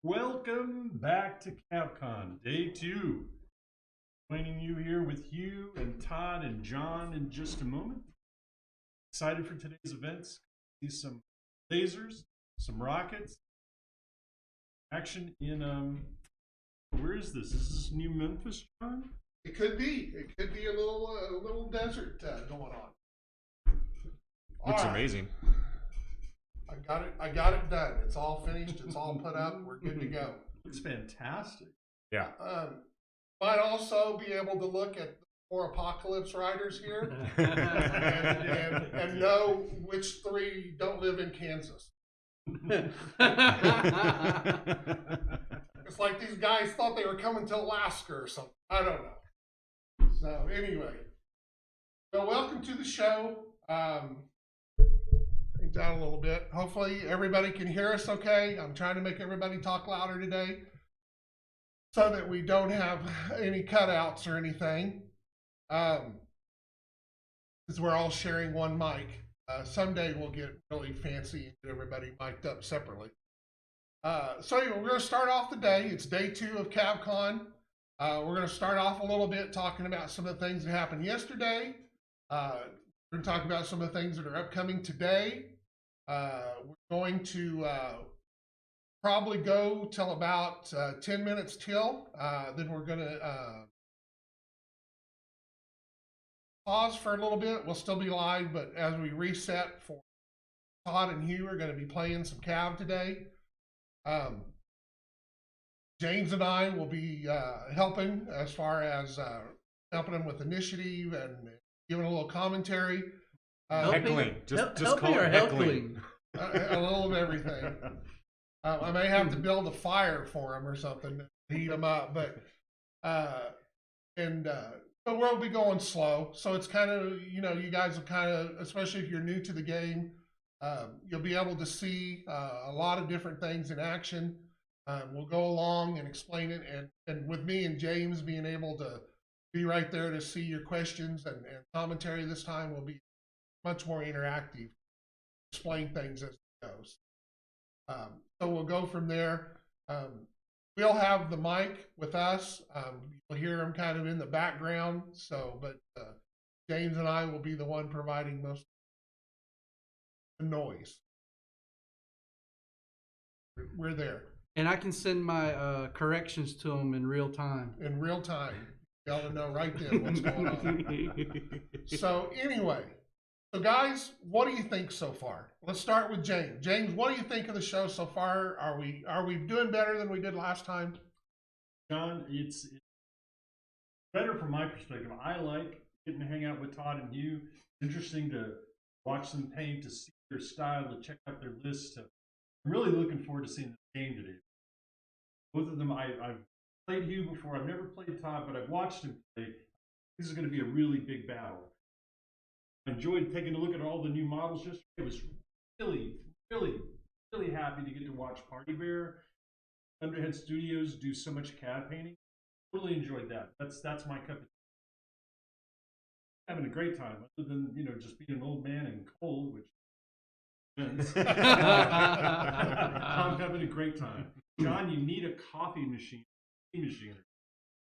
Welcome back to CAV-CON, day 2. Joining you here with Hugh and Todd and John in just a moment. Excited for today's events. See some lasers, some rockets. Action in, where is this? Is this New Memphis, John? It could be. It could be a little desert going on. Looks amazing. I got it done. It's all finished. It's all put up. We're good to go. Looks fantastic. Yeah. Might also be able to look at the 4 apocalypse riders here and know which 3 don't live in Kansas. It's like these guys thought they were coming to Alaska or something. I don't know. So anyway, so welcome to the show. Down a little bit. Hopefully everybody can hear us okay. I'm trying to make everybody talk louder today so that we don't have any cutouts or anything. Because we're all sharing one mic. Someday we'll get really fancy and get everybody mic'd up separately. So anyway, we're going to start off the day. It's day 2 of CAV-CON. We're going to start off a little bit talking about some of the things that happened yesterday. We're going to talk about some of the things that are upcoming today. We're going to probably go till about 10 minutes till. Then we're going to pause for a little bit. We'll still be live, but as we reset for Todd and Hugh, are going to be playing some CAV today. James and I will be helping as far as helping them with initiative and giving a little commentary. Heckling. Just call it heckling. A little of everything. I may have to build a fire for them or something to heat them up, but we'll be going slow. So it's kind of, you guys will kind of, especially if you're new to the game, you'll be able to see a lot of different things in action. We'll go along and explain it, and with me and James being able to be right there to see your questions and commentary this time will be much more interactive, explain things as it goes. So we'll go from there. We'll have the mic with us. You'll hear him kind of in the background. But James and I will be the one providing most of the noise. We're there. And I can send my corrections to them in real time. In real time. Y'all to know right then what's going on. So anyway. So guys, what do you think so far? Let's start with James. James, what do you think of the show so far? Are we doing better than we did last time? John, it's better from my perspective. I like getting to hang out with Todd and Hugh. Interesting to watch them paint, to see their style, to check out their lists. I'm really looking forward to seeing the game today. Both of them, I've played Hugh before. I've never played Todd, but I've watched him play. This is going to be a really big battle. I enjoyed taking a look at all the new models yesterday. It was really happy to get to watch Party Bear, Thunderhead Studios do so much CAD painting. Really enjoyed that. That's my cup of tea. Having a great time, other than just being an old man and cold, which I'm having a great time. John, you need a coffee machine.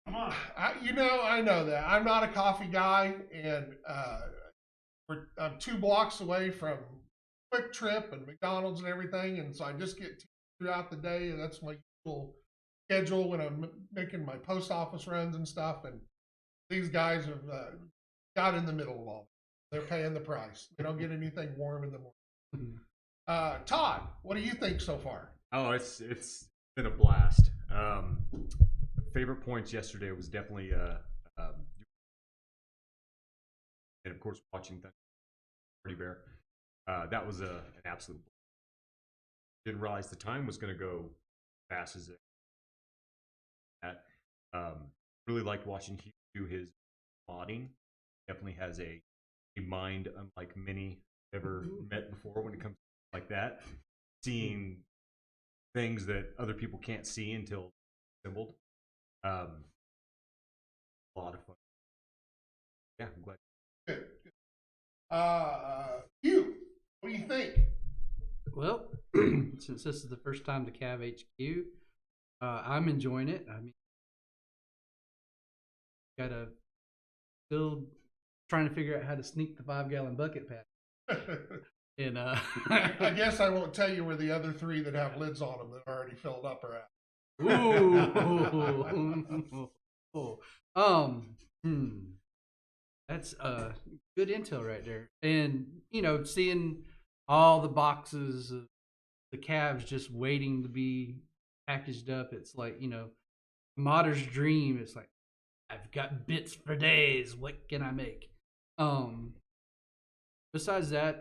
Come on. I know that. I'm not a coffee guy, and I'm 2 blocks away from Quick Trip and McDonald's and everything, and so I just get throughout the day, and that's my usual schedule when I'm making my post office runs and stuff. And these guys have got in the middle of all. They're paying the price. They don't get anything warm in the morning. Todd, what do you think so far? Oh, it's been a blast. Favorite points yesterday was definitely and of course watching that Party Bear. That was an absolute blast. Didn't realize the time was going to go fast as it. Really liked watching Hugh do his modding. Definitely has a mind unlike many ever met before when it comes to like that. Seeing things that other people can't see until assembled. A lot of fun. Yeah, I'm glad. Good. Hugh, what do you think? Well, since this is the first time to CAV HQ, I'm enjoying it. I mean, gotta still trying to figure out how to sneak the 5-gallon bucket pack. And I guess I won't tell you where the other 3 that have lids on them that are already filled up are at. Ooh. That's good intel right there. And seeing all the boxes of the calves just waiting to be packaged up, it's like, modder's dream. It's like, I've got bits for days. What can I make? Besides that,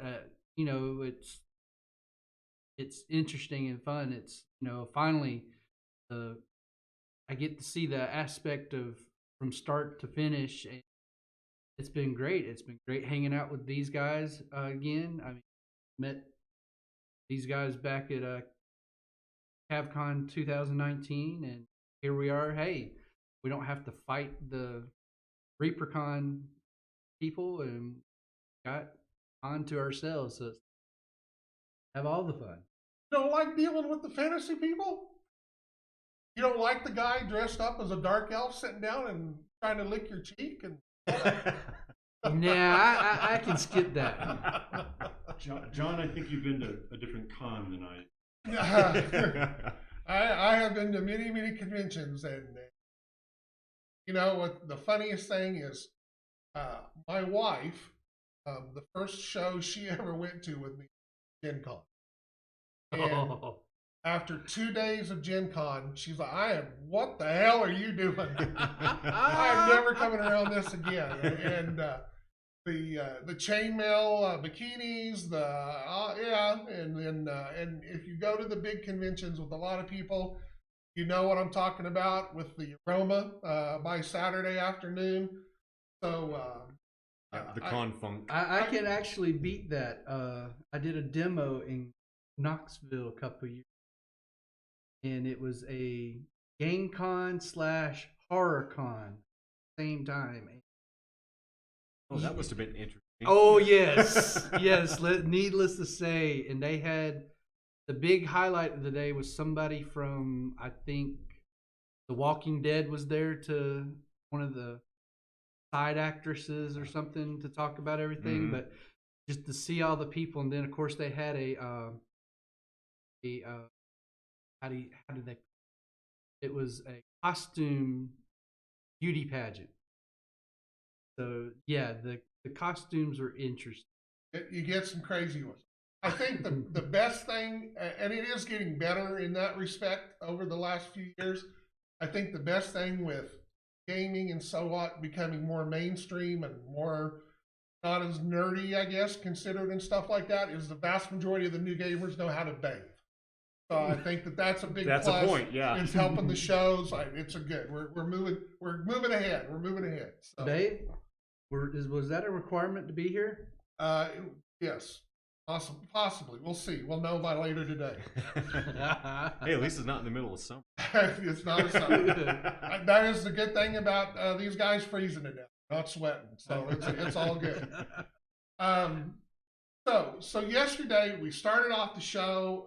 it's interesting and fun. It's finally I get to see the aspect of from start to finish. And it's been great. It's been great hanging out with these guys again. I mean, met these guys back at CAV-CON 2019, and here we are. Hey, we don't have to fight the ReaperCon people, and got on to ourselves. So have all the fun. You don't like dealing with the fantasy people? You don't like the guy dressed up as a dark elf sitting down and trying to lick your cheek? And Nah, I can skip that. John, I think you've been to a different con than I have been to many, many conventions, and what the funniest thing is, my wife, the first show she ever went to with me, Gen Con. And after 2 days of Gen Con, she's like, what the hell are you doing? I'm never coming around this again. And the chainmail bikinis, and if you go to the big conventions with a lot of people, you know what I'm talking about with the aroma by Saturday afternoon. So the con funk. I can actually beat that. I did a demo in Knoxville a couple years, and it was a gang con / horror con same time. Oh, that must have been interesting. Oh yes, yes. Needless to say, and they had the big highlight of the day was somebody from, I think, The Walking Dead was there, to one of the side actresses or something, to talk about everything. Mm-hmm. But just to see all the people, and then of course they had how did they? It was a costume beauty pageant. So yeah, the costumes are interesting. You get some crazy ones. I think the best thing, and it is getting better in that respect over the last few years, I think the best thing with gaming and so what becoming more mainstream and more not as nerdy, I guess, considered and stuff like that, is the vast majority of the new gamers know how to bathe. So I think that's a big plus. That's a point, yeah. It's helping the shows. It's a good. We're moving ahead. We're moving ahead. So. Bathe? Was that a requirement to be here? Yes. Possibly. We'll see. We'll know by later today. Hey, at least it's not in the middle of summer. It's not a summer. That is the good thing about these guys freezing to death, not sweating. So it's all good. So yesterday we started off the show.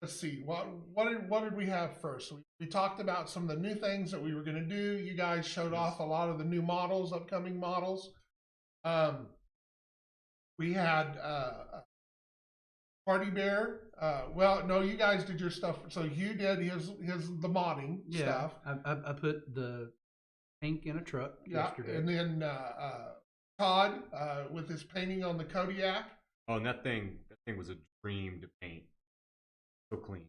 Let's see. What did we have first? We talked about some of the new things that we were going to do. You guys showed off a lot of the new models, upcoming models. We had Party Bear. Well, no, you guys did your stuff. So you did the modding stuff. I put the tank in a truck yesterday. And then Todd with his painting on the Kodiak. Oh, and that thing was a dream to paint. So clean.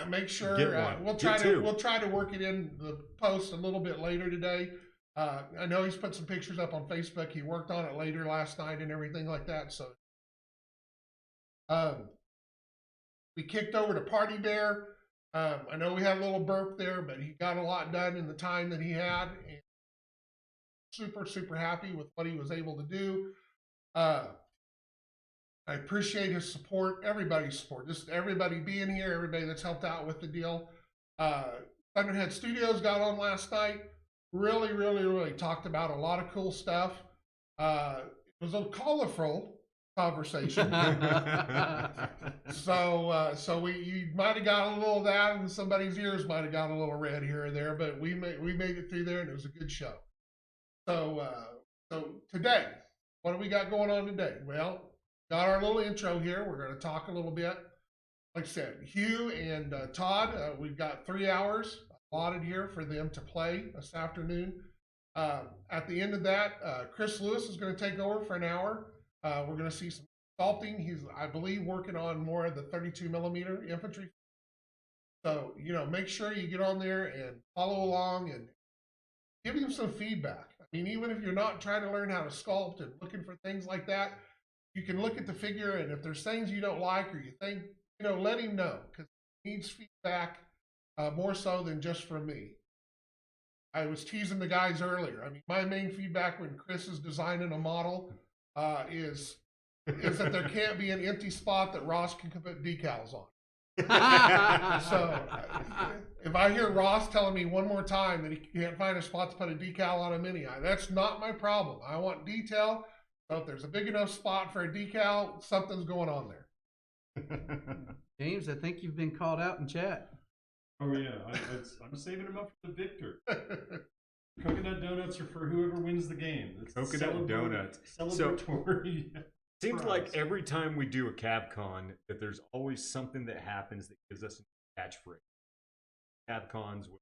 Make sure we'll try to work it in the post a little bit later today. I know he's put some pictures up on Facebook. He worked on it later last night and everything like that. So we kicked over to Party Bear. I know we had a little burp there, but he got a lot done in the time that he had. And super, super happy with what he was able to do. I appreciate his support, everybody's support, just everybody being here, everybody that's helped out with the deal. Thunderhead Studios got on last night. Really, really, really talked about a lot of cool stuff. It was a colorful conversation. So you might have got a little of that, and somebody's ears might have got a little red here or there, but we made it through there, and it was a good show. So today, what do we got going on today? Well, got our little intro here. We're going to talk a little bit. Like I said, Hugh and Todd, we've got 3 hours allotted here for them to play this afternoon. At the end of that, Chris Lewis is going to take over for an hour. We're going to see some sculpting. He's, I believe, working on more of the 32 millimeter infantry. So, make sure you get on there and follow along and give him some feedback. I mean, even if you're not trying to learn how to sculpt and looking for things like that, you can look at the figure, and if there's things you don't like or you think, let him know, because he needs feedback more so than just from me. I was teasing the guys earlier. I mean, my main feedback when Chris is designing a model is that there can't be an empty spot that Ross can put decals on. So if I hear Ross telling me one more time that he can't find a spot to put a decal on a mini, that's not my problem. I want detail. So if there's a big enough spot for a decal, something's going on there. James, I think you've been called out in chat. Oh yeah, I'm saving them up for the victor. Coconut donuts are for whoever wins the game. It's Coconut donuts. Celebratory. Seems like every time we do a CAV-CON that there's always something that happens that gives us a catchphrase. CAV-CONs with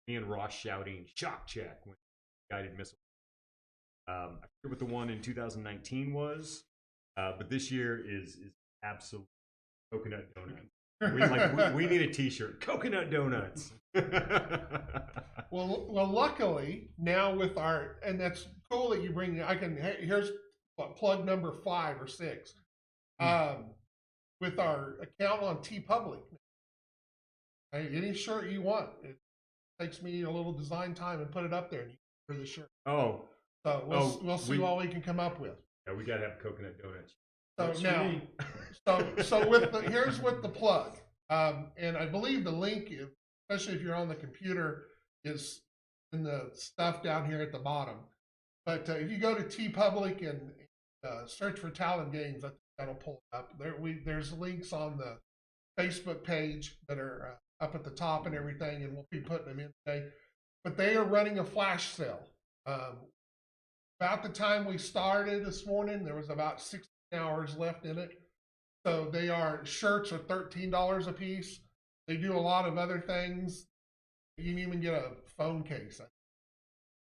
me and Ross shouting "shock check" when guided missile. I forget what the one in 2019 was, but this year is absolute coconut donuts. We need a T-shirt. Coconut donuts. Well, luckily now with our, and that's cool that you bring. Here's plug number 5 or 6. With our account on TeePublic, any shirt you want, it takes me a little design time and put it up there and you can order the shirt. Oh, so we'll see what we can come up with. Yeah, we gotta have coconut donuts. So now, so with here's with the plug, and I believe the link, especially if you're on the computer, is in the stuff down here at the bottom. But if you go to TeePublic and search for Talon Games, I think that'll pull it up. There's links on the Facebook page that are up at the top and everything, and we'll be putting them in today. But they are running a flash sale. About the time we started this morning, there was about 16 hours left in it. So shirts are $13 a piece. They do a lot of other things. You can even get a phone case,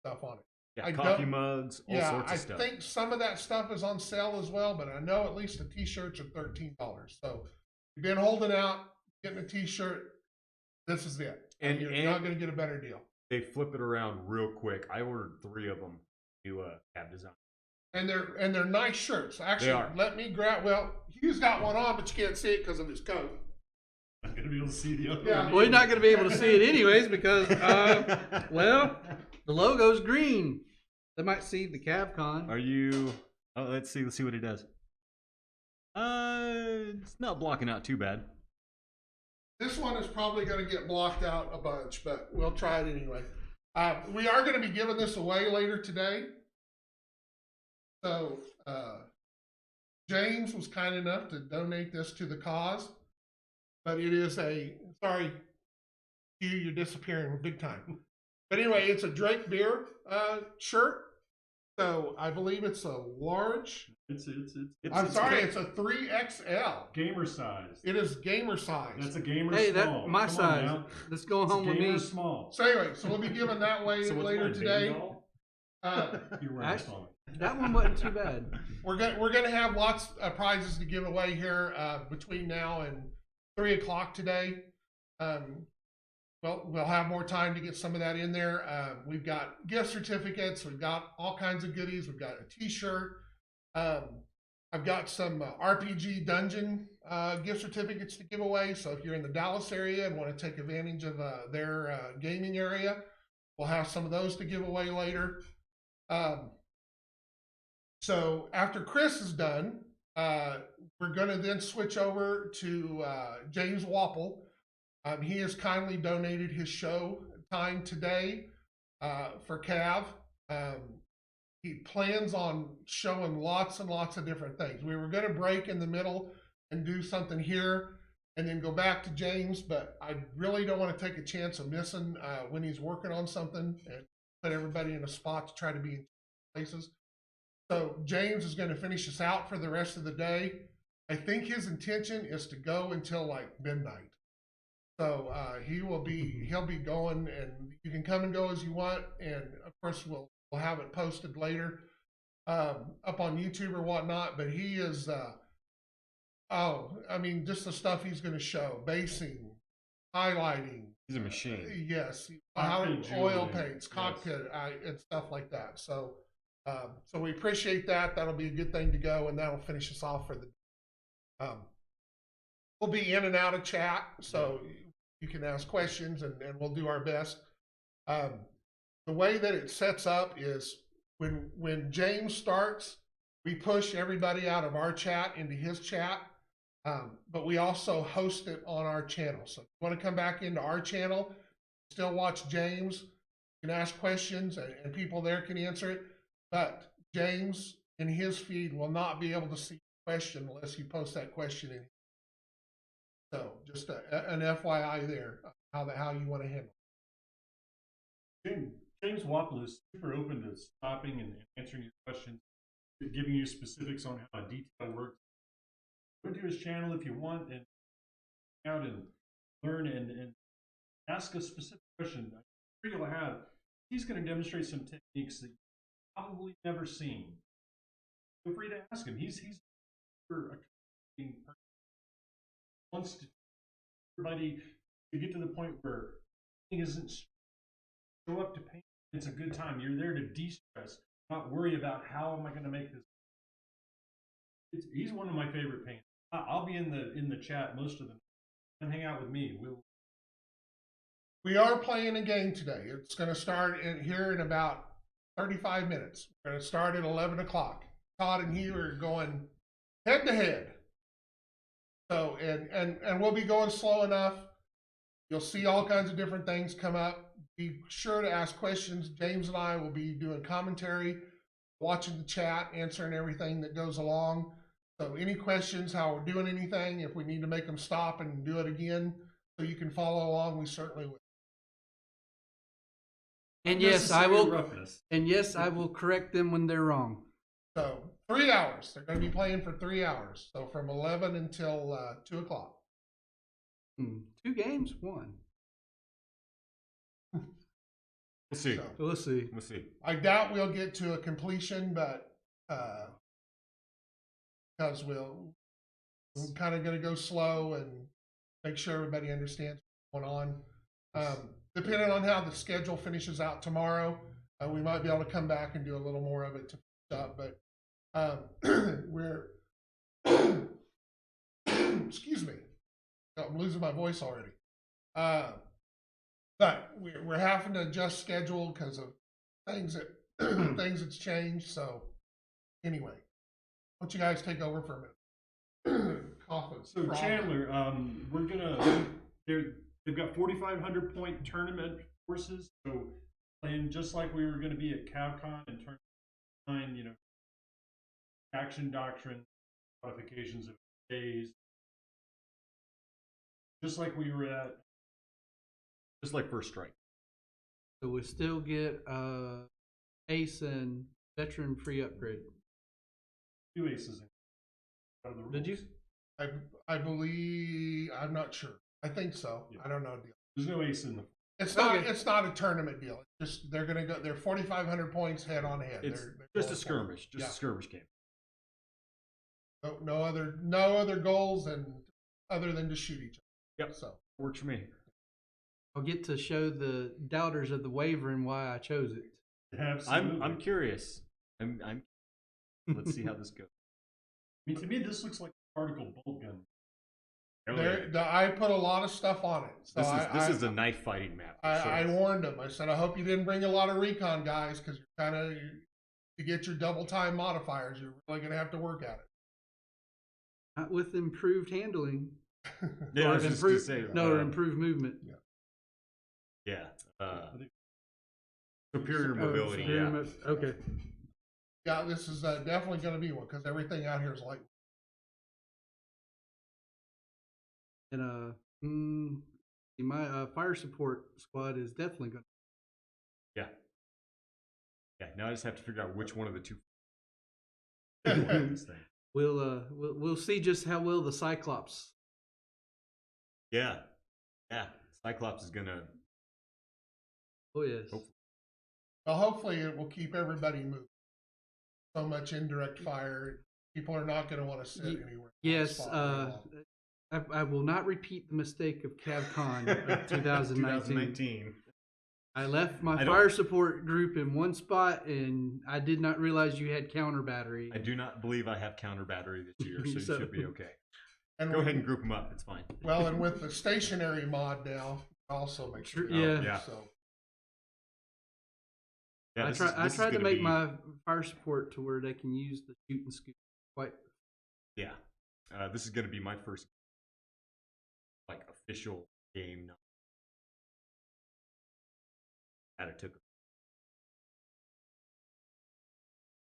stuff on it. Yeah, coffee mugs, all sorts of stuff. I think some of that stuff is on sale as well, but I know at least the t-shirts are $13. So you've been holding out, getting a t-shirt, this is it. And you're not going to get a better deal. They flip it around real quick. I ordered 3 of them. New CAV design. And they're nice shirts. Actually, they are. Let me grab. Well, Hugh's got one on, but you can't see it because of his coat. I'm not gonna be able to see the other Yeah. one. Well, you're not going to be able to see it anyways because, well, the logo's green. They might see the CAV-CON. Are you? Oh, let's see what it does. It's not blocking out too bad. This one is probably going to get blocked out a bunch, but we'll try it anyway. We are going to be giving this away later today. So James was kind enough to donate this to the cause, but it is sorry, Hugh, you're disappearing big time. But anyway, it's a Drake Beer shirt. So I believe it's a large. It's it's a 3XL. Gamer size. It is gamer size. That's a gamer hey, small. That's my size. That's going home with me. Small. So anyway, so we'll be giving that away later today. That one wasn't too bad. We're gonna have lots of prizes to give away here between now and 3 o'clock today. Well, we'll have more time to get some of that in there. We've got gift certificates. We've got all kinds of goodies. We've got a T-shirt. I've got some RPG Dungeon gift certificates to give away. So if you're in the Dallas area and want to take advantage of their gaming area, we'll have some of those to give away later. So after Chris is done, we're going to then switch over to James Wapple. He has kindly donated his show time today for CAV. he plans on showing lots and lots of different things. We were going to break in the middle and do something here and then go back to James, but I really don't want to take a chance of missing when he's working on something and put everybody in a spot to try to be in places. So James is going to finish us out for the rest of the day. I think his intention is to go until like midnight. So he'll be going, and you can come and go as you want. And of course, we'll have it posted later up on YouTube or whatnot. But he is, just the stuff he's going to show, basing, highlighting. He's a machine. Yes, Cockpit oil jewelry, paints, yes. cockpit, and stuff like that. So we appreciate that. That'll be a good thing to go, and that'll finish us off for the. We'll be in and out of chat, so you can ask questions, and we'll do our best. The way that it sets up is when James starts, we push everybody out of our chat into his chat, but we also host it on our channel. So if you want to come back into our channel, still watch James, you can ask questions, and people there can answer it, but James in his feed will not be able to see the question unless you post that question in. So just an FYI there, how you want to handle it. James Wapple is super open to stopping and answering your questions, giving you specifics on how a detail works. Go to his channel if you want and out and learn and ask a specific question. I'm sure you'll have. He's going to demonstrate some techniques that you've probably never seen. Feel free to ask him. He's a person. Wants to everybody to get to the point where painting isn't show up to paint. It's a good time. You're there to de-stress, not worry about how am I going to make this. He's one of my favorite painters. I'll be in the chat most of the time. Come hang out with me. We are playing a game today. It's going to start here in about 35 minutes. We're going to start at 11 o'clock. Todd and Hugh are going head to head. So, and we'll be going slow enough. You'll see all kinds of different things come up. Be sure to ask questions. James and I will be doing commentary, watching the chat, answering everything that goes along. So any questions, how we're doing anything, if we need to make them stop and do it again so you can follow along, we certainly will. And yes, I will. Roughness. And yes, I will correct them when they're wrong. So 3 hours. They're going to be playing for 3 hours. So from 11 until 2 o'clock. 2 games, 1. We'll see. So, We'll see. We'll see. I doubt we'll get to a completion, but because we're kind of going to go slow and make sure everybody understands what's going on. Depending on how the schedule finishes out tomorrow, we might be able to come back and do a little more of it to finish up. But we're excuse me, I'm losing my voice already. But we're having to adjust schedule because of things that's changed. So anyway, why don't you guys take over for a minute? So Chandler, we're gonna they've got 4,500 point tournament courses. So playing just like we were going to be at CAV-CON and tournament, action doctrine, modifications of days, just like we were at. Just like First Strike. So we still get ace and veteran free upgrade. 2 aces out of the rules. Did you? I believe, I'm not sure. I think so. Yeah. I don't know. There's no ace in the. It's not a tournament deal. It's just they're gonna go. They're 4,500 points head on head. It's they're just a going skirmish. forward. Just a skirmish game. No other goals other than to shoot each other. Yep. So Works for me. I'll get to show the doubters of the waiver and why I chose it. Absolutely. I'm curious. I'm let's see how this goes. I mean, to me, this looks like a particle bolt gun. I put a lot of stuff on it. So This is a knife fighting map. I warned them. I said, I hope you didn't bring a lot of recon guys because you're to get your double time modifiers, you're really gonna have to work at it. Not with improved handling. Yeah, I was just gonna say, or improved movement. Yeah. Superior mobility. Okay. Yeah, this is definitely going to be one because everything out here is light. And my fire support squad is definitely going. Yeah. Yeah. Now I just have to figure out which one of the two. This thing. We'll see just how well the Cyclops. Yeah. Yeah. Cyclops is gonna. Oh yes. Well, hopefully it will keep everybody moving. So much indirect fire, people are not going to want to sit anywhere. Yes. I will not repeat the mistake of CAV-CON of 2019. I left my fire support group in one spot, and I did not realize you had counter battery. I do not believe I have counter battery this year, so you should be okay. And go ahead and group them up. It's fine. Well, and with the stationary mod now, also makes sure. Yeah. So. Yeah, I tried to make my fire support to where they can use the shoot and scoop. Yeah, this is going to be my first official game.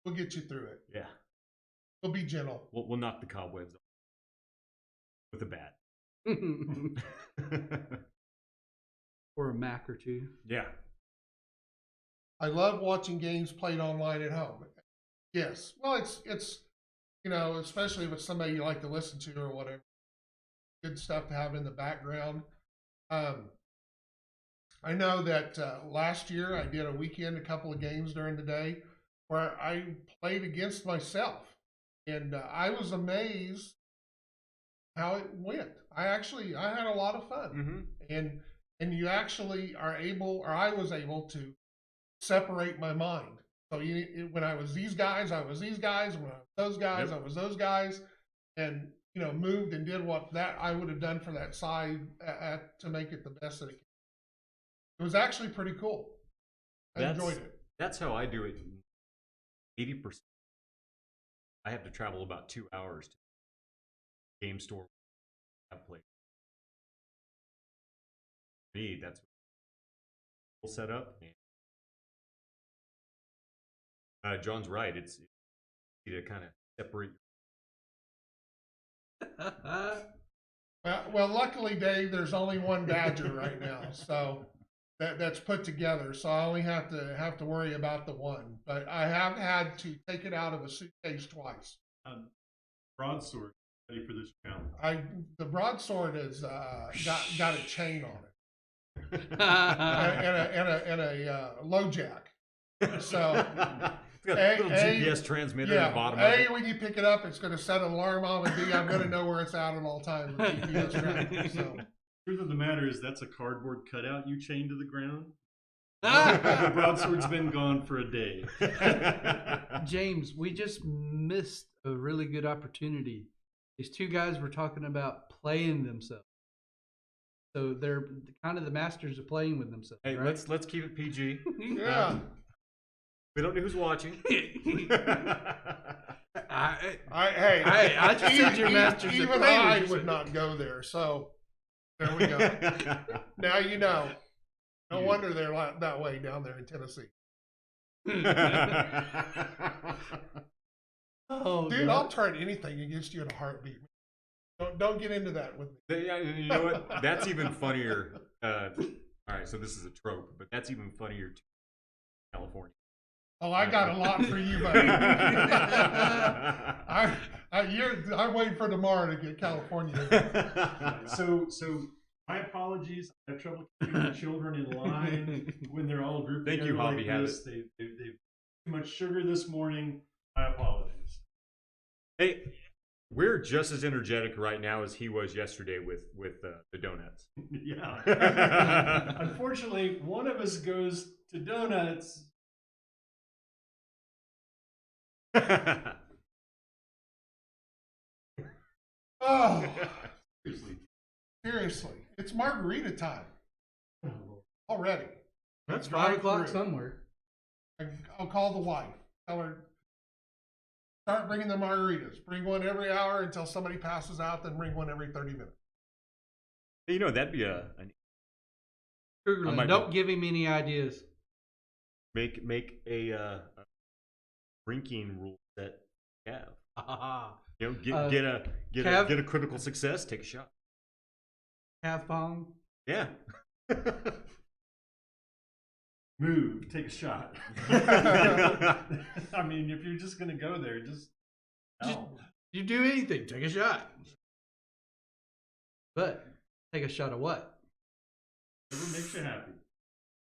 We'll get you through it. Yeah, we'll be gentle. We'll knock the cobwebs off with a bat. Or a Mac or two. Yeah. I love watching games played online at home. Yes. Well, it's especially with somebody you like to listen to or whatever. Good stuff to have in the background. I know that last year I did a couple of games during the day where I played against myself. And I was amazed how it went. I had a lot of fun. Mm-hmm. And you actually are able, or I was able to separate my mind. So when I was these guys, I was these guys. When I was those guys, I was those guys. And, moved and did what that I would have done for that side to make it the best that it can. It was actually pretty cool. I enjoyed it. That's how I do it. 80%. I have to travel about 2 hours to the game store I've played. For me, that's what set up. John's right. It's easy to kind of separate. Well, luckily, Dave, there's only one Badger right now, so that's put together. So I only have to worry about the one. But I have had to take it out of a suitcase twice. Broadsword, ready for this challenge. The broadsword has got a chain on it and a low jack. So. It's got a little GPS transmitter at the bottom of it. When you pick it up, it's going to set an alarm on, and B, I'm going to know where it's at all times. GPS tracking. So. Truth of the matter is, that's a cardboard cutout you chained to the ground. The broadsword's been gone for a day. James, we just missed a really good opportunity. These two guys were talking about playing themselves. So they're kind of the masters of playing with themselves. Hey, right? let's keep it PG. Yeah. We don't know who's watching. I just said your masters. Even I would not go there. So there we go. Now you know. No wonder they're that way down there in Tennessee. Oh, dude, I'll turn anything against you in a heartbeat. Don't get into that with me. Yeah, you know what? That's even funnier. All right, so this is a trope, but that's even funnier to California. Oh, I got a lot for you, buddy. I'm waiting for tomorrow to get California. So my apologies. I have trouble keeping the children in line when they're all grouped together. Thank you, Hobby. Like this. They've too much sugar this morning. My apologies. Hey, we're just as energetic right now as he was yesterday with the donuts. Yeah. Unfortunately, one of us goes to donuts. Oh, seriously, it's margarita time already. That's 5 o'clock somewhere. I'll call the wife. Tell her, start bringing the margaritas. Bring one every hour until somebody passes out. Then bring one every 30 minutes. You know, that'd be Krugerland, don't give him any ideas. Make a drinking rule set you have. Ah, You know, get Cav- a critical success, take a shot. CAV-CON. Yeah. Move, take a shot. I mean, if you're just gonna go there, just no. You do anything, take a shot. But take a shot of what? Whatever makes you happy.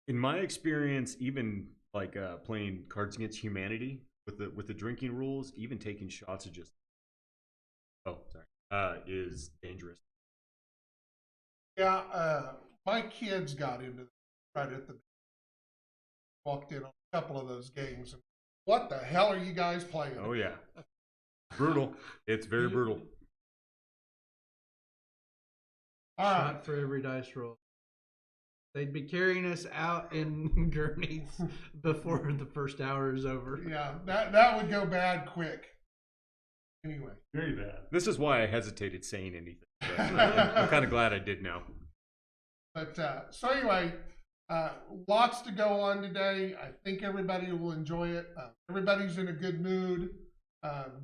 In my experience, even like playing Cards Against Humanity with the drinking rules, even taking shots of just is dangerous. Yeah, my kids got into it right at the walked in on a couple of those games. And what the hell are you guys playing? Oh yeah, brutal. It's very brutal. All Shot right. for every dice roll. They'd be carrying us out in gurneys before the first hour is over. Yeah, that would go bad quick. Anyway. Very bad. This is why I hesitated saying anything. But I'm kind of glad I did now. But so anyway, lots to go on today. I think everybody will enjoy it. Everybody's in a good mood.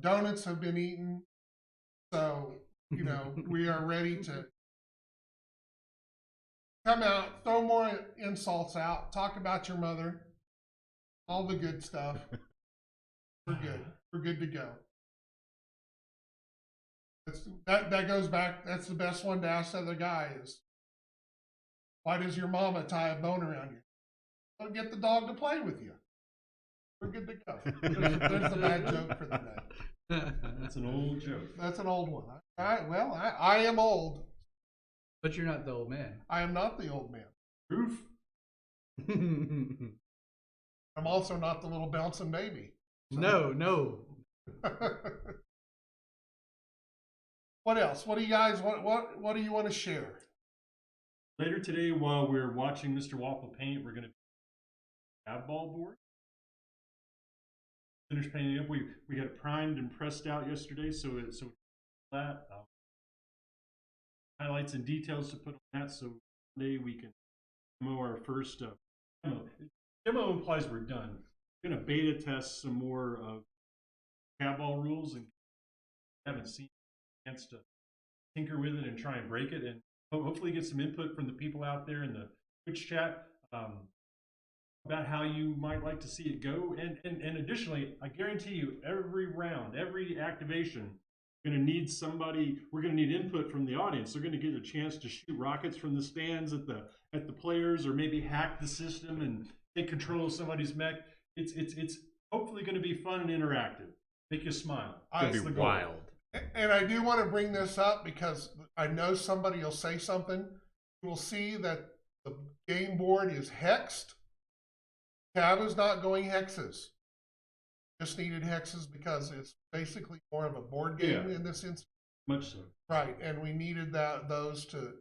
Donuts have been eaten. So, you know, we are ready to come out, throw more insults out, talk about your mother, all the good stuff. We're good. We're good to go. That goes back. That's the best one to ask the other guy is, why does your mama tie a bone around you? Well, get the dog to play with you. We're good to go. There's the bad joke for the day. That's an old joke. That's an old one. All right. Well, I am old. But you're not the old man. I am not the old man. Proof. I'm also not the little bouncing baby. So. No. What else? What do you guys what do you want to share? Later today, while we're watching Mr. Waffle paint, we're going to have ball board. Finish painting up. We got it primed and pressed out yesterday, so that highlights and details to put on that. So today we can demo our first demo. Demo implies we're done. We're going to beta test some more of CAV ball rules, and haven't seen a chance to tinker with it and try and break it, and hopefully get some input from the people out there in the Twitch chat about how you might like to see it go. And additionally, I guarantee you, every round, every activation, we're going to need somebody. We're going to need input from the audience. They're going to get a chance to shoot rockets from the stands at the players, or maybe hack the system and take control of somebody's mech. It's hopefully going to be fun and interactive. Make you smile. It's going to be wild. And I do want to bring this up because I know somebody will say something. You will see that the game board is hexed. CAV is not going hexes. Just needed hexes because it's basically more of a board game in this instance. Much so. Right, and we needed those to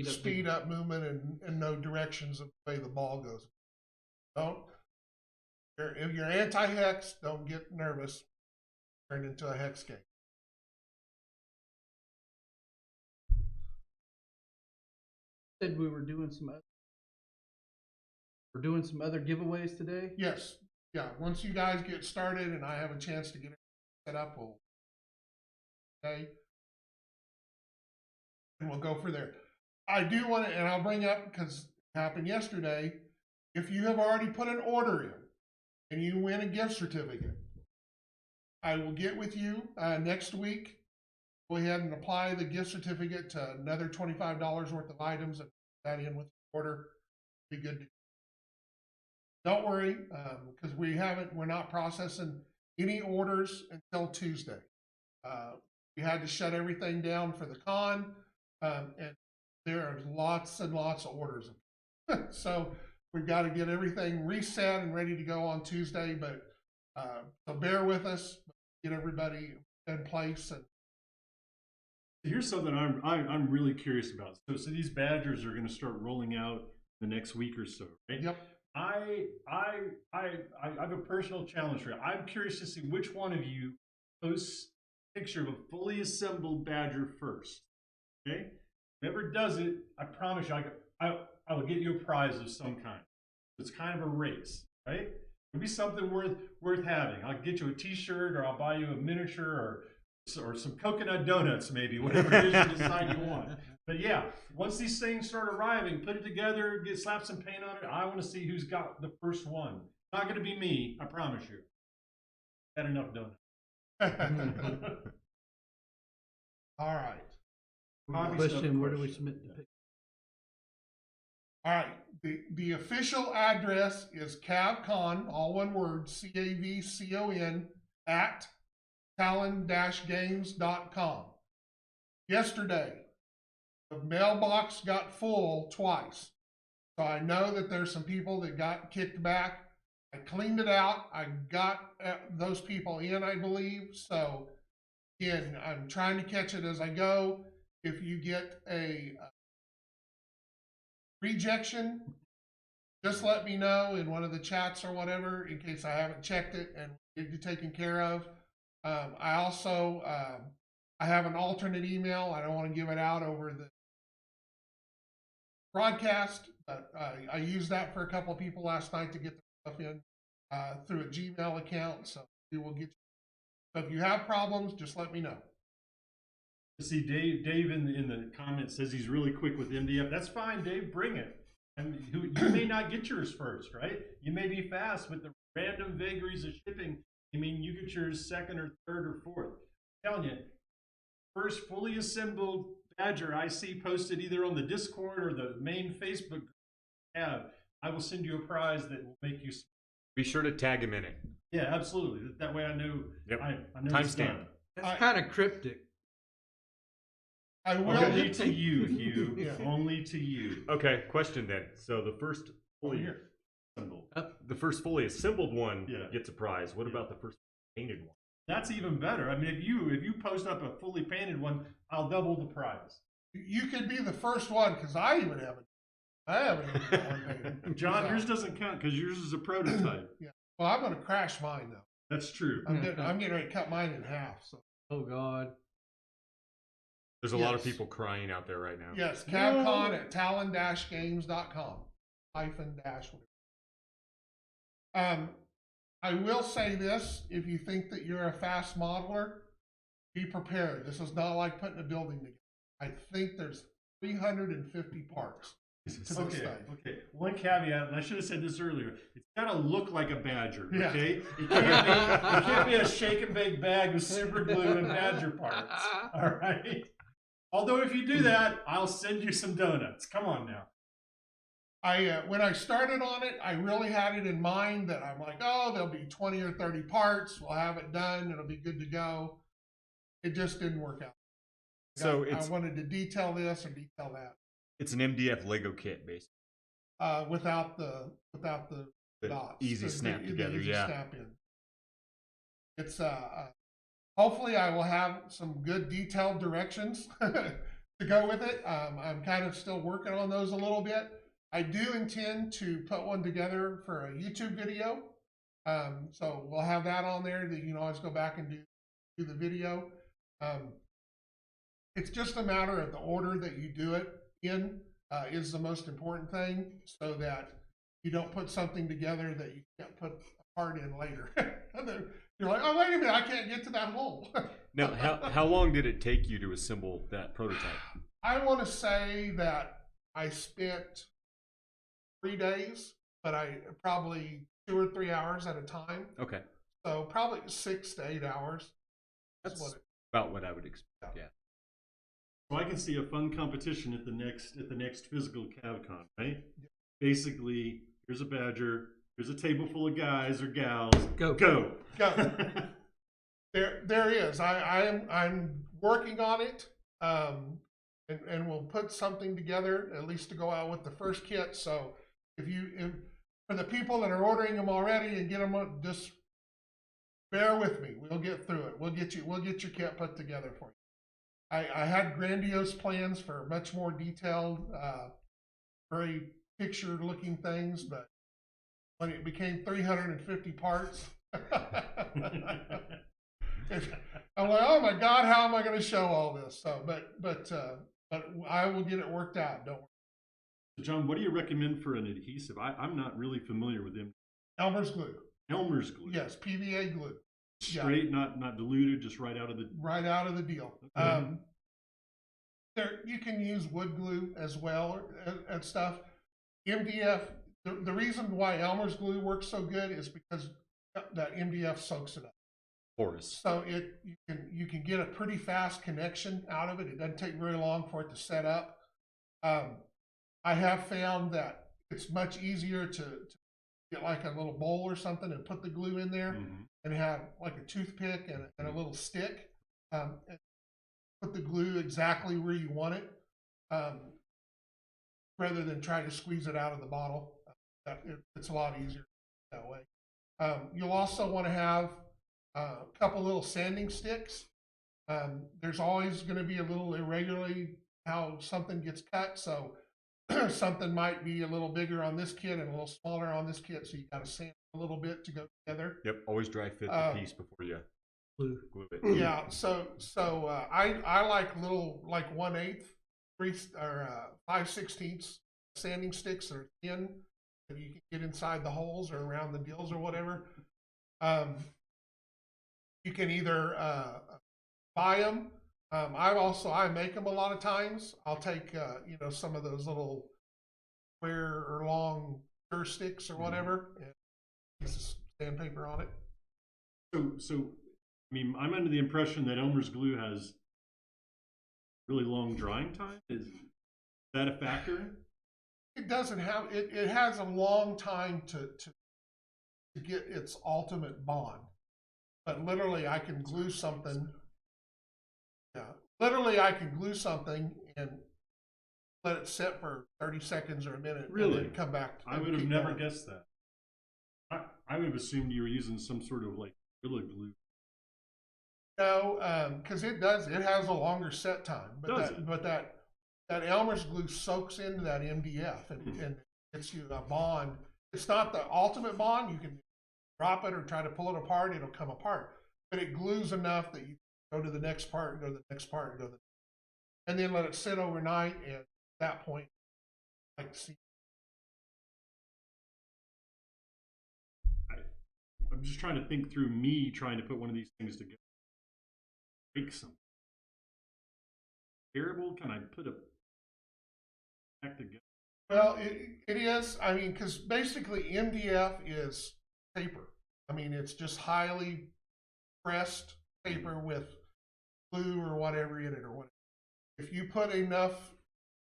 speed up movement and know directions of the way the ball goes. If you're anti-hex, don't get nervous. Turn into a hex game. Said we were doing some other giveaways today. Yes, yeah. Once you guys get started and I have a chance to get it set up, and we'll go for there. I do want to, and I'll bring up because it happened yesterday. If you have already put an order in and you win a gift certificate, I will get with you next week. Go ahead and apply the gift certificate to another $25 worth of items and put that in with the order. Be good. Don't worry, because we're not processing any orders until Tuesday. We had to shut everything down for the con, and there are lots and lots of orders. So we've got to get everything reset and ready to go on Tuesday, but so bear with us, get everybody in place. And here's something I'm really curious about. So these badgers are going to start rolling out the next week or so, right? Yep. I have a personal challenge for you. I'm curious to see which one of you posts a picture of a fully assembled badger first. Okay? Whoever does it, I promise you, I will get you a prize of some kind. It's kind of a race, right? It'll be something worth having. I'll get you a T-shirt, or I'll buy you a miniature, or some coconut donuts, maybe, whatever it is you decide you want. But yeah, once these things start arriving, put it together, slap some paint on it. I want to see who's got the first one. It's not going to be me, I promise you. Had enough donuts. All right. Hobby Question: stuff where do we question. submit the picture? All right. The official address is CAV-CON, all one word, CAV-CON, at talon-games.com. Yesterday, the mailbox got full twice. So I know that there's some people that got kicked back. I cleaned it out. I got those people in, I believe. So again, I'm trying to catch it as I go. If you get a rejection, just let me know in one of the chats or whatever, in case I haven't checked it and get you taken care of. I also I have an alternate email. I don't want to give it out over the broadcast, but I used that for a couple of people last night to get the stuff in through a Gmail account. So we will get you. So if you have problems, just let me know. See, Dave in the comments says he's really quick with MDF. That's fine, Dave. Bring it. And you may not get yours first, right? You may be fast, but the random vagaries of shipping, I mean, you get yours second or third or fourth. I'm telling you, first fully assembled badger I see posted either on the Discord or the main Facebook group, I will send you a prize that will make you. Be sure to tag him in it. Yeah, absolutely. That way I know. Yep. I know it's Timestamp. done. That's kind of cryptic. I will. Only to you, Hugh. Yeah. Only to you. Okay, question then. So the first fully assembled one gets a prize. What about the first painted one? That's even better. I mean, if you post up a fully painted one, I'll double the prize. You could be the first one because I haven't even got one painted. John, So, yours doesn't count because yours is a prototype. yeah. Well, I'm going to crash mine though. That's true. I'm getting ready to cut mine in half. So. Oh God. There's a lot of people crying out there right now. Yes, CAV-CON at talon-games.com. -dash. I will say this: if you think that you're a fast modeler, be prepared. This is not like putting a building together. I think there's 350 parts to this thing. Okay. One caveat, and I should have said this earlier. It's got to look like a badger. Yeah. Okay. It can't be a shake and bake bag with super glue and badger parts. All right. Although if you do that, I'll send you some donuts. Come on now. When I started on it, I really had it in mind that I'm like, oh, there'll be 20 or 30 parts. We'll have it done. It'll be good to go. It just didn't work out. So I wanted to detail this or detail that. It's an MDF Lego kit, basically. Without the dots. Easy snap together, easy yeah. Snap in. It's hopefully I will have some good detailed directions to go with it. I'm kind of still working on those a little bit. I do intend to put one together for a YouTube video. So we'll have that on there that you can always go back and do the video. It's just a matter of the order that you do it in is the most important thing, so that you don't put something together that you can't put a part in later. And then you're like, oh, wait a minute, I can't get to that hole. Now, how long did it take you to assemble that prototype? I want to say that I spent 3 days, but I probably 2 or 3 hours at a time. Okay. So probably 6 to 8 hours. That's about what I would expect. Yeah. So I can see a fun competition at the next physical CAV-CON, right? Yeah. Basically, here's a badger, here's a table full of guys or gals. Go. There is. I'm working on it, and we'll put something together at least to go out with the first kit. So if for the people that are ordering them already and get them, just bear with me. We'll get through it. We'll get your kit put together for you. I had grandiose plans for much more detailed, very picture-looking things, but when it became 350 parts, I'm like, oh my God, how am I going to show all this? So, but I will get it worked out. Don't worry. So John, what do you recommend for an adhesive? I'm not really familiar with them. Elmer's glue. Elmer's glue. Yes, PVA glue. Straight, not diluted, just right out of the. Right out of the deal. Okay. There, you can use wood glue as well and stuff. MDF. The reason why Elmer's glue works so good is because that MDF soaks it up. Porous. So you can get a pretty fast connection out of it. It doesn't take very long for it to set up. I have found that it's much easier to get like a little bowl or something and put the glue in there and have like a toothpick and a little stick. And put the glue exactly where you want it, rather than try to squeeze it out of the bottle. It's a lot easier that way. You'll also want to have a couple little sanding sticks. There's always going to be a little irregularly how something gets cut, so something might be a little bigger on this kit and a little smaller on this kit, so you got to sand a little bit to go together. Yep, always dry fit the piece before you glue it. Yeah, so I like little, like 1/8, 5/16 sanding sticks that are thin that you can get inside the holes or around the gills or whatever. You can either buy them. I make them a lot of times. I'll take some of those little square or long stir sticks or whatever, and piece of sandpaper on it. So I mean, I'm under the impression that Elmer's glue has really long drying time. Is that a factor? It doesn't have it. It has a long time to get its ultimate bond. But literally, I can glue something. Yeah, literally, I can glue something and let it sit for 30 seconds or a minute. Really? And then come back. I would have never guessed that. I would have assumed you were using some sort of like Gorilla Glue. No, because it does. It has a longer set time. But that Elmer's glue soaks into that MDF and gets you a bond. It's not the ultimate bond. You can drop it or try to pull it apart. It'll come apart. But it glues enough that you go to the next part and go to the next part and go to the and then let it sit overnight. And at that point, like see. I'm just trying to think through me trying to put one of these things together. Break something. Terrible? Can I put a back together? Well, it is. I mean, because basically MDF is paper. I mean, it's just highly pressed paper with glue or whatever in it or whatever. If you put enough,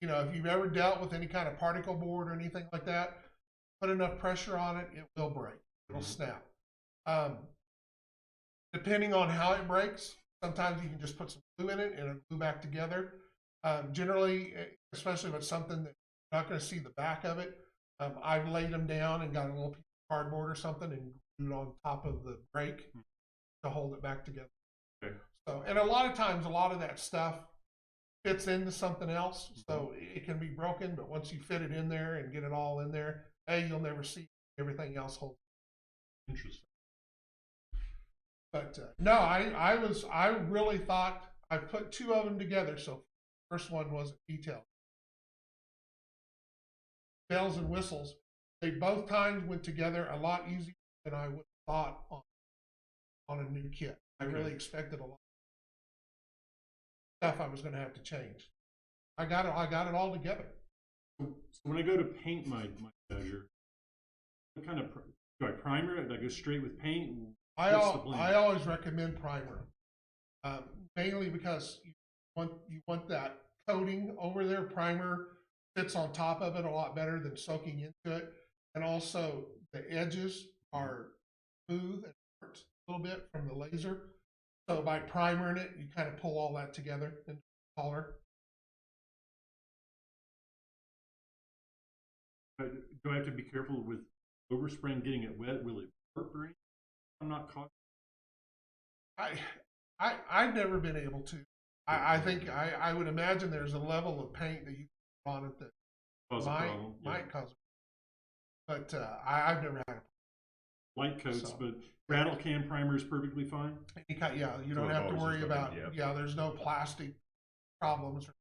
if you've ever dealt with any kind of particle board or anything like that, put enough pressure on it, it will break. It'll snap. Depending on how it breaks, sometimes you can just put some glue in it and it'll glue back together. Generally, especially if it's something that you're not going to see the back of it, I've laid them down and got a little piece of cardboard or something and glued on top of the break to hold it back together. Okay. So, and a lot of times, a lot of that stuff fits into something else, so it can be broken. But once you fit it in there and get it all in there, you'll never see everything else hold. Interesting. But no, I really thought I put two of them together. So first one was a detail. Bells and whistles. They both times went together a lot easier than I would have thought on a new kit. I really expected a lot of stuff I was going to have to change. I got it all together. So when I go to paint my measure, what kind of do I primer it? Do I go straight with paint? I always recommend primer, mainly because you want that coating over there. Primer sits on top of it a lot better than soaking into it, and also the edges are smooth and hurt a little bit from the laser. So by primering it, you kind of pull all that together into color. Do I have to be careful with overspraying, getting it wet? Will it burp or anything? I'm not caught. I've never been able to. I think I would imagine there's a level of paint that you put on it that might cause. But I've never had it. Light coats, but rattle can primer is perfectly fine. You don't have to worry about. There's no plastic problems or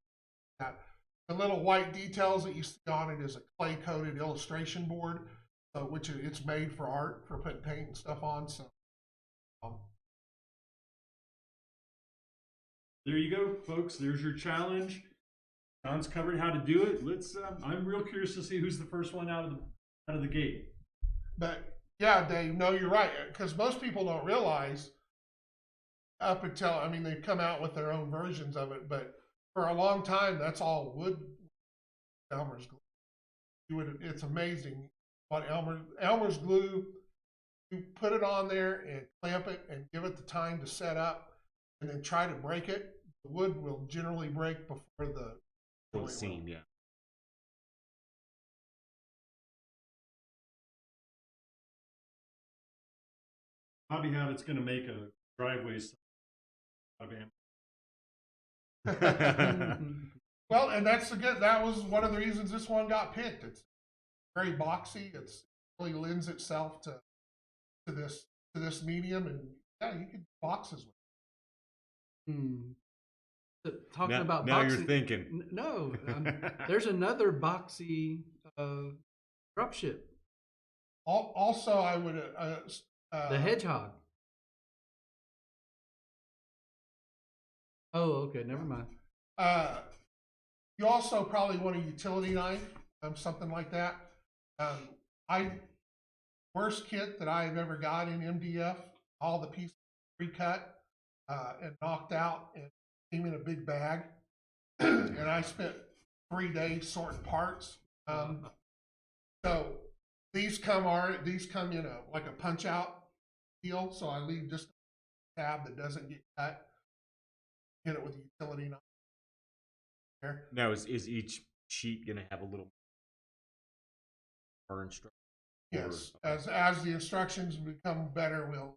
that. The little white details that you see on it is a clay coated illustration board. So, which it's made for art, for putting paint and stuff on. So, There you go, folks. There's your challenge. John's covered how to do it. Let's. I'm real curious to see who's the first one out of the gate. but yeah, Dave, no, you're right. Because most people don't realize up until, I mean, they've come out with their own versions of it, but for a long time, that's all wood. Elmer's glue. It's amazing what Elmer's glue. You put it on there and clamp it and give it the time to set up, and then try to break it. The wood will generally break before the seam, yeah. Hobby Habit's going to make a driveway out of Well, and that was one of the reasons this one got picked. It's very boxy. It really lends itself to this medium, and yeah, you could boxes with it. Talking about now boxy, you're thinking. No, there's another boxy dropship. Also, I would The Hedgehog. Oh, okay, never mind. You also probably want a utility knife, something like that. Worst kit that I've ever got in MDF, all the pieces pre-cut and knocked out and came in a big bag. And I spent 3 days sorting parts. So these come in like a punch out deal. So I leave just a tab that doesn't get cut. Hit it with a utility knife. There. Now, is each sheet going to have a little more instruction? Yes, as the instructions become better, we'll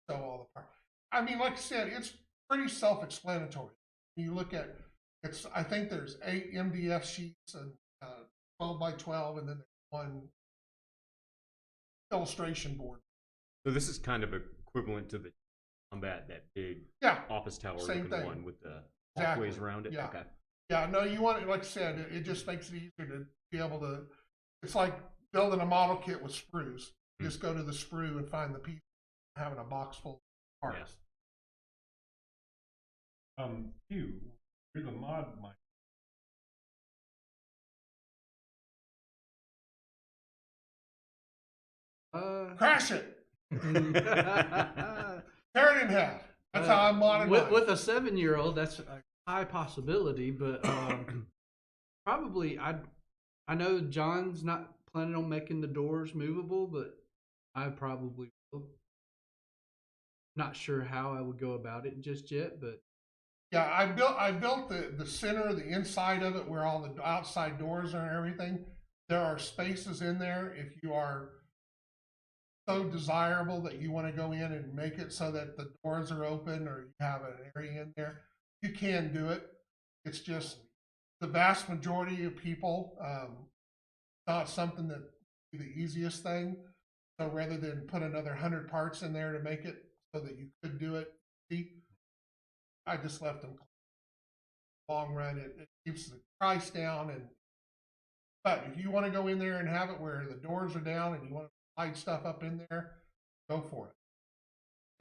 show all the parts. I mean, like I said, it's pretty self-explanatory. You look at I think there's 8 MDF sheets and 12 by 12, and then there's one illustration board. So this is kind of equivalent to the Combat, that big office tower looking one with the walkways around it. Yeah. Okay. Yeah, no, you want it, like I said, it just makes it easier to be able to, it's like building a model kit with sprues. You just go to the sprue and find the piece, having a box full of parts. You're the mod mic. Crash it! Tear it in half. That's how I'm modding with a 7-year-old, that's a high possibility, but probably I know John's not planning on making the doors movable, but I probably will. Not sure how I would go about it just yet, but yeah, I built the center, the inside of it, where all the outside doors are and everything. There are spaces in there if you are so desirable that you want to go in and make it so that the doors are open or you have an area in there. You can do it. It's just the vast majority of people, not something that be the easiest thing. So rather than put another 100 parts in there to make it so that you could do it, I just left them. Long run, it keeps the price down. But if you want to go in there and have it where the doors are down and you want to hide stuff up in there, go for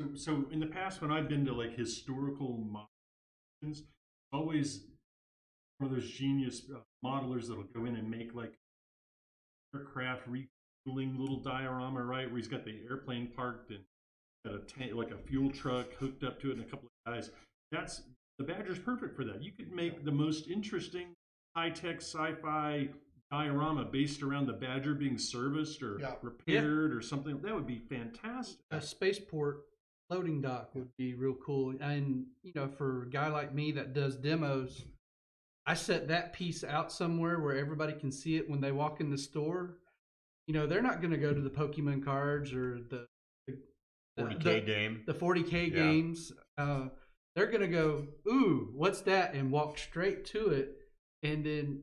it. So in the past, when I've been to like historical models, always one of those genius modelers that'll go in and make like aircraft refueling little diorama, right, where he's got the airplane parked and got a tank, like a fuel truck hooked up to it and a couple of guys. The Badger's perfect for that. You could make the most interesting high-tech sci-fi diorama based around the Badger being serviced or repaired or something. That would be fantastic. A spaceport loading dock would be real cool. And, for a guy like me that does demos, I set that piece out somewhere where everybody can see it when they walk in the store. They're not going to go to the Pokemon cards or the 40K game. The 40K games. They're going to go, ooh, what's that? And walk straight to it. And then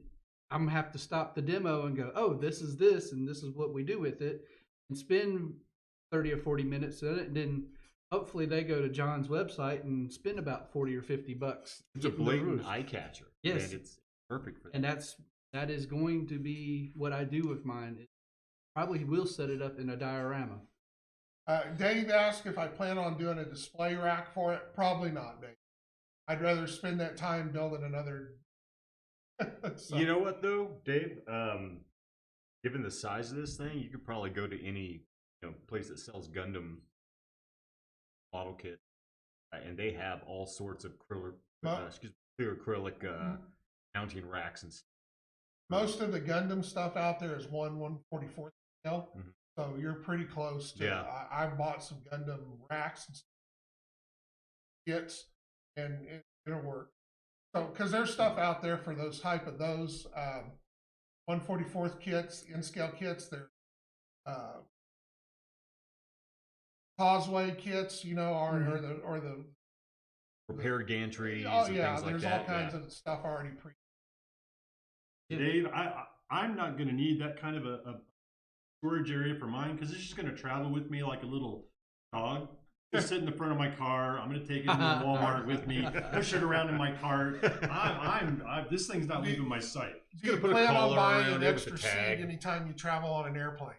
I'm going to have to stop the demo and go, oh, this is this, and this is what we do with it, and spend 30 or 40 minutes in it. And then hopefully they go to John's website and spend about 40 or 50 bucks. It's a blatant eye catcher. Yes. And it's perfect for that. And that is going to be what I do with mine. Probably will set it up in a diorama. Dave asked if I plan on doing a display rack for it. Probably not, Dave. I'd rather spend that time building another. So, You know what though, Dave? Given the size of this thing, you could probably go to any place that sells Gundam model kit, and they have all sorts of clear acrylic mounting racks and stuff. most of the Gundam stuff out there is 1/144th scale, so you're pretty close to. Yeah. I've bought some Gundam racks and kits, and it'll work. So, because there's stuff out there for those type of 1/44th kits, in scale kits. They're causeway kits, or the repaired gantries. oh and yeah, things like there's that. all kinds of stuff already pre. Dave, I'm not going to need that kind of a storage area for mine because it's just going to travel with me like a little dog. Just sit in the front of my car. I'm going to take it to Walmart with me, push it around in my cart. This thing's not leaving my sight. Do you put a plan on collar buying around an it with extra a seat tag. anytime you travel on an airplane?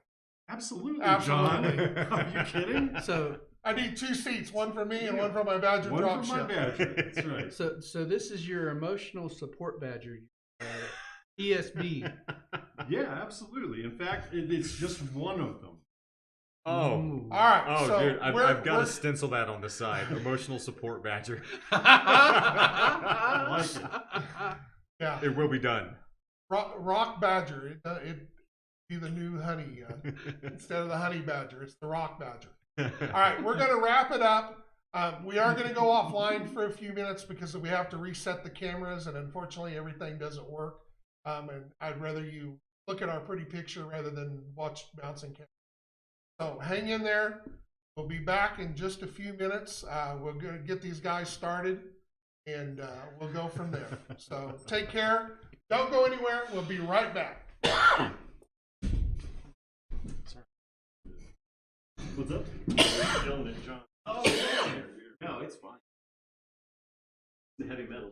Absolutely, Absolutely. John. Are you kidding? So I need 2 seats, one for me and one for my Badger One drop for my ship. badger. That's right. so this is your emotional support badger, ESB. Yeah, absolutely. In fact, it's just one of them. Oh. Ooh. All right. Oh, so dude, I've got we're- to stencil that on the side. Emotional support badger. I like it. Yeah, It will be done. rock badger. It be the new honey instead of the honey badger. It's the rock badger. All right, we're going to wrap it up. We are going to go offline for a few minutes because we have to reset the cameras, and unfortunately, everything doesn't work. And I'd rather you look at our pretty picture rather than watch bouncing cameras. So hang in there. We'll be back in just a few minutes. We're going to get these guys started, and we'll go from there. So take care. Don't go anywhere. We'll be right back. What's up? Yelling at John. Oh, yeah. No, it's fine. The heavy metal.